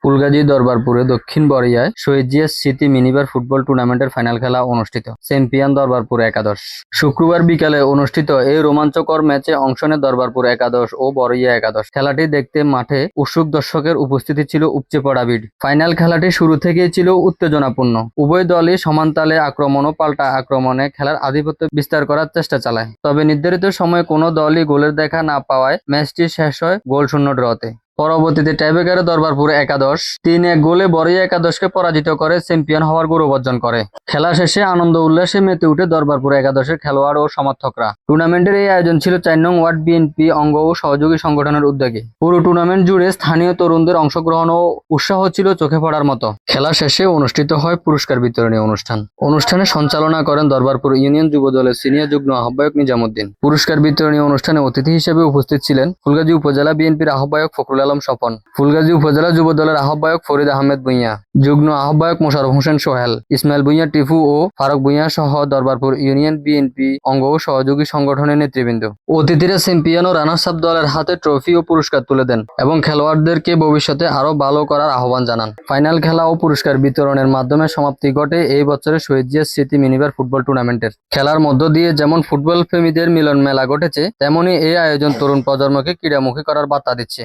ফুলগাজী দরবারপুরে দক্ষিণ বড়িয়ায় শহীদ জিয়া স্মৃতি minibar football টুর্নামেন্টের ফাইনাল খেলা অনুষ্ঠিত। চ্যাম্পিয়ন দরবারপুর একাদশ। শুক্রবার বিকালে অনুষ্ঠিত এই রোমাঞ্চকর ম্যাচে অংশ নেয় দরবারপুর একাদশ ও বড়িয়া একাদশ। খেলাটি দেখতে মাঠে উৎসুক দর্শকের উপস্থিতি ছিল উপচে পড়া ভিড়। ফাইনাল খেলাটি শুরু থেকেই ছিল উত্তেজনাপূর্ণ। উভয় দলই সমান তালে আক্রমণ ও পাল্টা আক্রমণে খেলার আধিপত্য বিস্তার করার চেষ্টা চালায়। তবে নির্ধারিত সময়ে কোনো দলই গোলের দেখা না পাওয়ায় ম্যাচটি শেষ হয় গোলশূন্য ড্রতে। পরবর্তীতে টাইব্রেকারে দরবারপুর একাদশ ৩-১ গোলে বড়িয়া একাদশকে পরাজিত করে চ্যাম্পিয়ন হওয়ার গৌরব অর্জন করে। খেলা শেষে আনন্দ উল্লাসে মেতে উঠে দরবারপুর একাদশের খেলোয়াড় ও সমর্থকরা। টুর্নামেন্টের এই আয়োজন ছিল ৪ নং ওয়ার্ড বিএনপি অঙ্গ ও সহযোগী সংগঠনের উদ্যোগে। পুরো টুর্নামেন্ট জুড়ে স্থানীয় তরুণদের অংশগ্রহণ ও উৎসাহ ছিল চোখে পড়ার মতো। খেলা শেষে অনুষ্ঠিত হয় পুরস্কার বিতরণী অনুষ্ঠানে সঞ্চালনা করেন দরবারপুর ইউনিয়ন যুব দলের সিনিয়র যুগ্ম আহ্বায়ক নিজামুদ্দিন। পুরস্কার বিতরণী অনুষ্ঠানে অতিথি হিসেবে উপস্থিত ছিলেন ফুলগাজী উপজেলা বিএনপির আহ্বায়ক ফখরুল আলম স্বপন, ফুলগাজী উপজেলা যুব দলের আহ্বায়ক ফরিদ আহমেদ ভূঁইয়া, যুগ্ম আহ্বায়ক মোশাররফ হোসেন সোহেল, ইসমাইল ভূঁইয়া টিপু ও ফারুক ভূঁইয়া সহ দরবারপুর ইউনিয়ন বিএনপি অঙ্গ ও সহযোগী সংগঠনের নেতৃবৃন্দ। অতিথিরা চ্যাম্পিয়ন ও রানার্স আপ দলের হাতে ট্রফি ও পুরস্কার তুলে দেন এবং খেলোয়াড়দেরকে ভবিষ্যতে আরো ভালো করার আহ্বান জানান। ফাইনাল খেলা ও পুরস্কার বিতরণের মাধ্যমে সমাপ্তি ঘটে এই বছরের শহীদ জিয়া স্মৃতি মিনিবার ফুটবল টুর্নামেন্টের। খেলার মধ্য দিয়ে যেমন ফুটবল প্রেমীদের মিলন মেলা ঘটেছে, তেমনি এই আয়োজন তরুণ প্রজন্মকে ক্রীড়ামুখী করার বার্তা দিচ্ছে।